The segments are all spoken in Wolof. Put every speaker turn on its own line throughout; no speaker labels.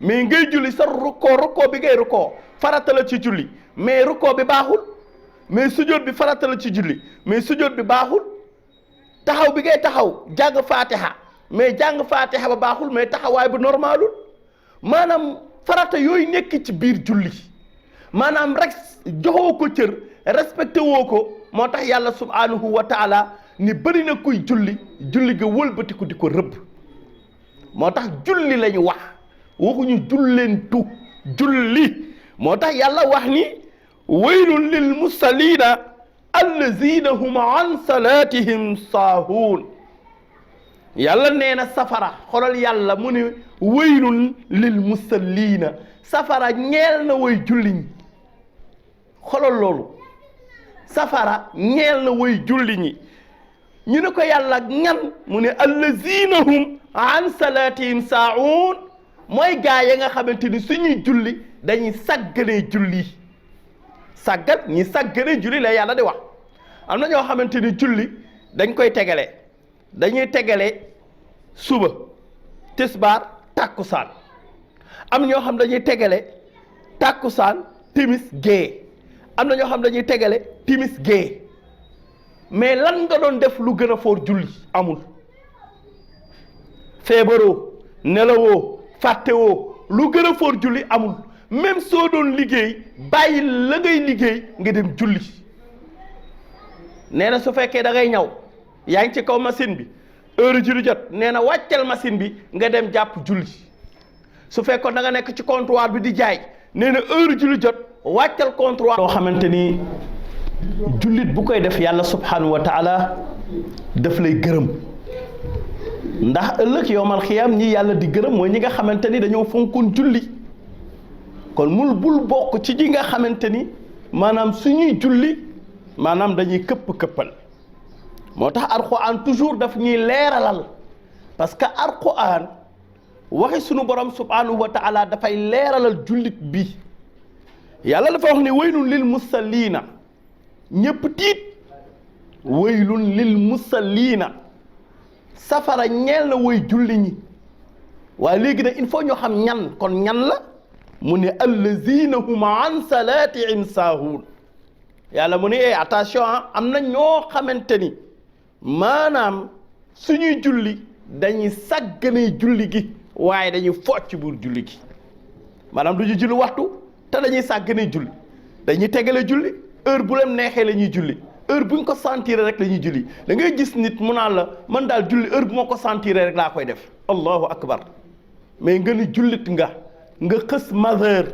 mais ngay julli sa rukkoo bi ngay rukkoo farata la ci julli mais rukkoo bi baaxul mais sujjóot bi farata la ci julli mais sujjóot bi baaxul taxaw bi ngay taxaw jàng faatiha mais jàng faatiha ba baaxul mais taxawaay bu normalul maanaam farata yooyu nekk ci biir julli maanaam rek joxoo ko cër respecté woo ko moo tax yàlla subhanahu wa taala ni bëri na kuy julli ga wëlbatiku di ko rëbb moo tax julli lañu wax waxuñu julleentu julli moo tax yàlla wax ni waylun lil musallina allazina hum an salatihim saahuun yàlla nee na safara xolal yàlla mu ne waylun lil musallina safara ñeel na way julli ñi xolal loolu safara ñeel na way julli ñi ñu ne ko yàlla ñan mu ne allazina hum an salatihim saahuun mooy gaa ya nga xamante ni suñuy julli dañuy sàgganee julli sàggan ñi sàgganee julli la yàlla di wax am na ñoo xamante ni julli dañ koy tegale dañuy tegale suba tisbaar tàkkusaan am ñoo xam dañuy tegale tàkkusaan timis gée am na ñoo xam dañuy tegale timis gée mais lan nga doon def lu gën a foor julli amul feebaroo nelawoo fàttewoo lu gën a foor julli amul même soo doon liggéey bàyyi la ngay liggéey nga dem julli nee na su fekkee da ngay ñaw yaa ngi ci kaw machine bi heure julli jot nee na wàccal machine bi nga dem jàpp julli su fekkoon da nga nekk ci comptoir bi di jaay nee na heure julli jot wàccal comptoir loo xamante ni jullit bu koy def yàlla subhanahu wa taala daf lay gërëm ndax ëllëg yowmal xiyaam ñi yàlla di gërëm mooy ñi nga xamante ni dañoo fonkoon julli kon mul bul bokk ci ñi nga xamante ni maanaam suñuy julli maanaam dañuy këppal moo tax alquran toujours daf ñuy leeralal parce que alquran waxi sunu borom subhanahu wa taala dafay leeralal jullit bi yàlla dafa wax ne waylun lil musallina ñëpp tiit waylun lil musallina safara ñeel na way julli ñi waaye léegi nag il faut ñoo xam ñan kon ñan la mu ne allazina hum an salatihim saahuun yàlla mu ne attention am na ñoo xamante ni maanaam suñuy julli dañuy sàgganee julli gi waaye dañuy focc buur julli gi maanaam du ñu julli waxtu te dañuy sàgganee julli dañuy tegale julli heure bu leen neexee la ñuy julli heure bu ñu ko sentir rek la ñuy julli da ngay gis nit mu naan la man daal julli heure bu ma ko sentir rek laa koy def allahu akbar mais nga ni jullit nga xës majeur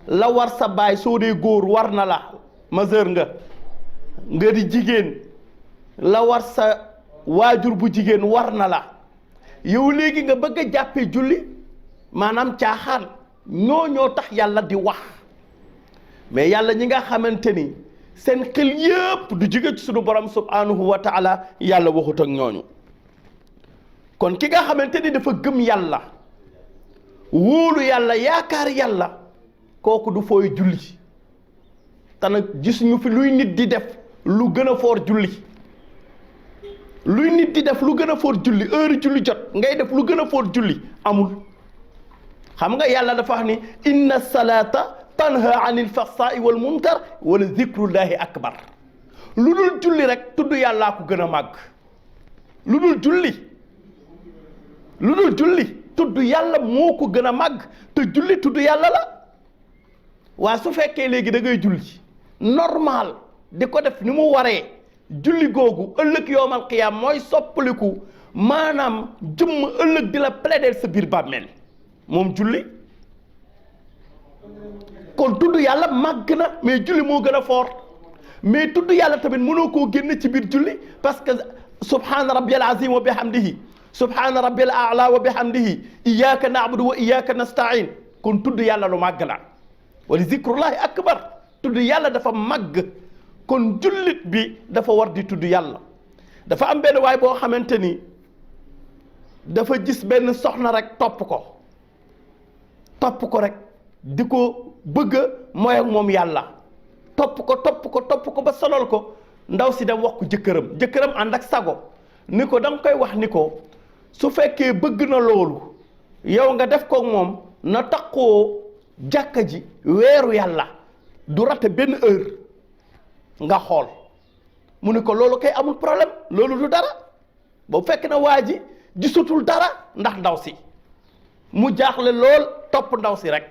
la war sa baay soo dee góor war na la majeur nga di jigéen la war sa waajur bu jigéen war na la yow léegi nga bëgg a jàppee julli maanaam caaxaan ñoo tax yàlla di wax mais yàlla ñi nga xamante ni seen xel yëpp du jóge ci sunu borom subhanahu wa taala yàlla waxut ak ñooñu kon ki nga xamante ni dafa gëm yàlla wóolu yàlla yaakaar yàlla kooku du fooy julli te nag gis ñu fi luy nit di def lu gën a foor julli luy nit di def lu gën a foor julli heure julli jot ngay def lu gën a foor julli amul xam nga yàlla dafa wax ni inna salata tanha anil fahsai wal munkar wala zikrullahi akbar lu dul julli rek tudd yàllaa ko gën a màgg lu dul julli tudd yàlla moo ko gën a màgg te julli tudd yàlla la waa su fekkee léegi da ngay julli normal di ko def ni mu waree julli googu ëllëg yowmal qiyaam mooy soppaliku maanaam jëmm ëllëg di la plaider sa biir bàmmeel moom julli kon tudd yàlla màgg na mais julli moo gën a fort mais tudd yàlla tamit mënoo koo génn ci biir julli parce que subhaana rabbiyal azim wa bihamdihi subhaana rabbil a'la wa bihamdihi iyyaka na'budu wa iyyaka nasta'in kon tudd yàlla lu màgg la wala zikrullahi akbar tudd yàlla dafa màgg kon jullit bi dafa war di tudd yàlla dafa am benn waay boo xamante ni dafa gis benn soxna rek topp ko rek di ko bëgg mooy ak moom yàlla topp ko ba sonal ko ndaw si dem wax ko jëkkëram ànd ak sago ni ko da nga koy wax ni ko su fekkee bëgg na loolu yow nga def ko moom na takkoo jàkka ji weeru yàlla du rate benn heure nga xool mu ne ko loolu kay amul problème loolu du dara boobu fekk na waa ji gisatul dara ndax ndaw si mu jaaxle lool topp ndaw si rek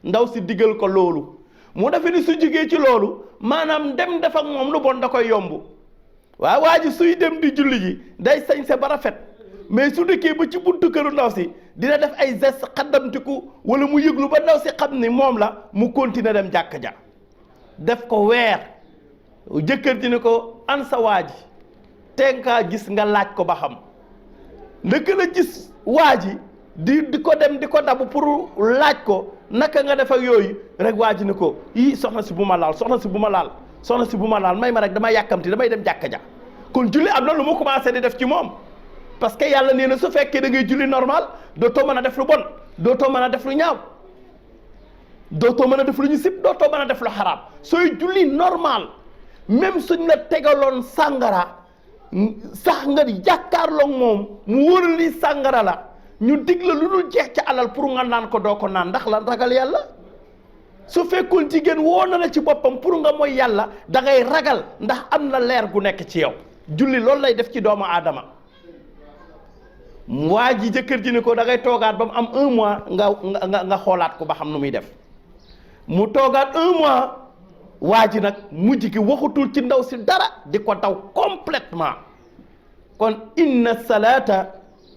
ndaw si digal ko loolu mu defe ni su jógee ci loolu maanaam dem def ak moom lu bon da koy yomb waaw waa ji suy dem di julli ji day sañse ba rafet mais su dëkkee ba ci buntu këru ndaw si dina def ay geste xaddamtiku wala mu yëglu ba ndaw si xam ni moom la mu continuer dem jàkk ja def ko weer jëkkër ji ne ko an sa waa ji tenkaa gis nga laaj ko ba xam ndëkk la gis waa ji di ko dem di ko dabu pour laaj ko naka nga def ak yooyu rek waa ji ne ko ii soxna si bu ma laal soxna si bu ma laal soxna si bu ma laal may ma rek damay yàkkamti damay dem jàkka ja kon julli am na lu mu commencé di def ci moom parce que yàlla nee na su fekkee da ngay julli normal dootoo mën a def lu bon dootoo mën a def lu ñaaw dootoo mën a def lu ñu sib dootoo mën a def lu xaraam sooy julli normal même suñ la tegaloon sàngara sax nga jàkkaarloog moom mu wóor li sàngara la ñu dig la lu dul jeex ca alal pour nga naan ko doo ko naan ndax lan ragal yàlla su fekkoon jigéen woo na la ci boppam pour nga mooy yàlla da ngay ragal ndax am na leer gu nekk ci yow julli loolu lay def ci doomu aadama waa ji jëkkër ji ne ko da ngay toogaat ba mu am 1 mois nga xoolaat ko ba xam nu muy def mu toogaat 1 mois waa ji nag mujj gi waxatul ci ndaw si dara di ko daw complètement kon inna salata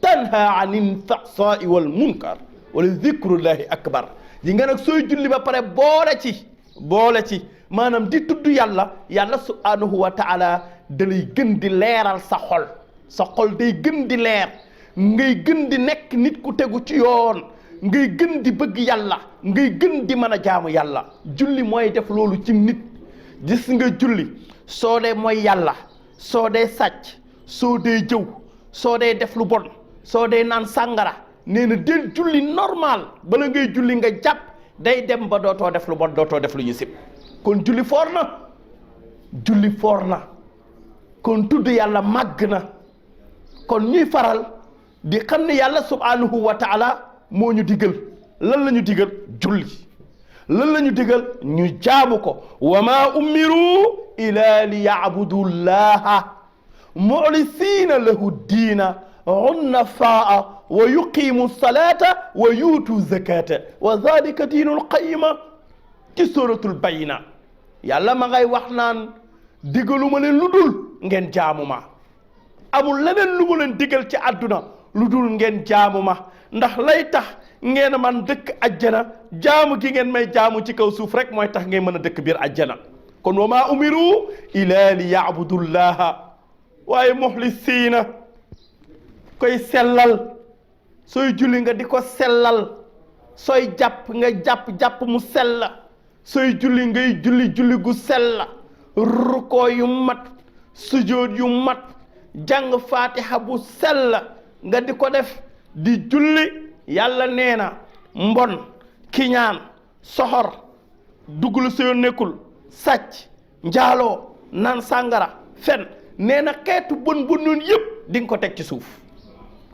tanha anil fahsai wal munkar wala zikrullahi akbar yi nga nag sooy julli ba pare boole ci maanaam di tudd yàlla subhanahu wa taala da lay gën di leeral sa xol day gën di leer ngay gën di nekk nit ku tegu ci yoon ngay gën di bëgg yàlla ngay gën di mën a jaamu yàlla julli mooy def loolu ci nit gis nga julli soo dee mooy yàlla soo dee sàcc soo dee jëw soo dee def lu bon soo dee naan sàngara nee na del julli normal bala ngay julli nga jàpp day dem ba dootoo def lu bon dootoo def lu ñu sib kon julli foor na kon tudd yàlla màgg na kon ñuy faral di xam ne yàlla subhanahu wa taala moo ñu digal lan la ñu digal julli lan la ñu digal ñu jaamu ko wa ma umiru ila li yaabudu llaha muxlisiina lahu diina hunnafaa wa yuqimu salata wa yuutu zakata wa dalika diinul qayima ci suratul bayina yàlla ma ngay wax naan digaluma leen lu dul ngeen jaamu ma amul leneen lu ma leen digal ci àdduna lu dul ngeen jaamu ma ndax lay tax ngeen man dëkk ajjana jaamu gi ngeen may jaamu ci kaw suuf rek mooy tax ngeen mën a dëkk biir ajjana kon wa maa umiru ila li yaabudullaha waaye muxlisiina koy sellal sooy julli nga di ko sellal sooy jàpp nga jàpp mu sell sooy julli ngay julli gu sell rukoo yu mat sujood yu mat jàng fatiha bu sell nga di ko def di julli yàlla nee na mbon kiñaan soxor dugg sa yoon nekkul sàcc njaaloo naan sàngara fen nee na xeetu bon noonu yëpp di nga ko teg ci suuf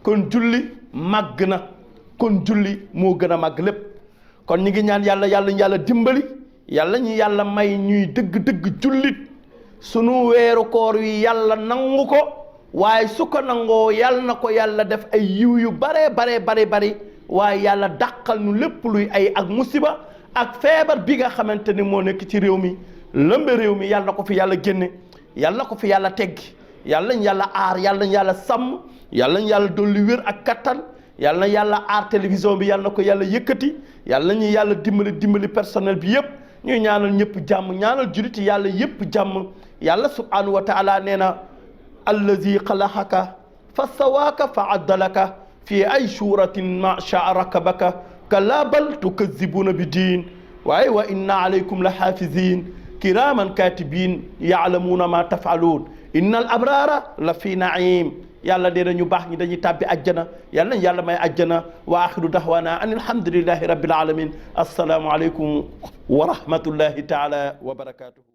kon julli màgg na kon julli moo gën a màgg lépp kon ñi ngi ñaan yàlla dimbali yàlla ñu yàlla may ñuy dëgg jullit sunu weeru koor wi yàlla nangu ko waaye su ko nangoo yàlla na ko yàlla def ay yiw yu bare bari waaye yàlla dàqal nu lépp luy ay ak musiba ak feebar bi nga xamante ni moo nekk ci réew mi lëmbe réew mi yàlla na ko fi yàlla génne yàlla na ko fi yàlla teggi yàlla ñu yàlla aar yàlla ñu yàlla sàmm yàlla ñu yàlla dolli wér ak kattan yàlla na yàlla aar télévision bi yàlla na ko yàlla yëkkati yàlla ñu yàlla dimbali personnel bi yëpp ñuy ñaanal ñëpp jàmm ñaanal jullit yàlla yëpp jàmm yàlla subhanahu wa taala nee na allazi xalaqaka fa sawaaka fa addalaka fi ay suratin ma shaa rakabaka kalla bal tukazibuna bi diin waaye wa inna alaykum la xaafizin kiraman katibin yaalamuuna ma tafaluun inna al abrara la fi naim yàlla dee na ñu baax ñi dañuy tàbbi ajjana yàlla nañ yàlla may ajjana wa axiru dahwana an alhamdulillahi rabbil alamin assalaamu aleykum wa rahmatullahi taala wa barakatuhu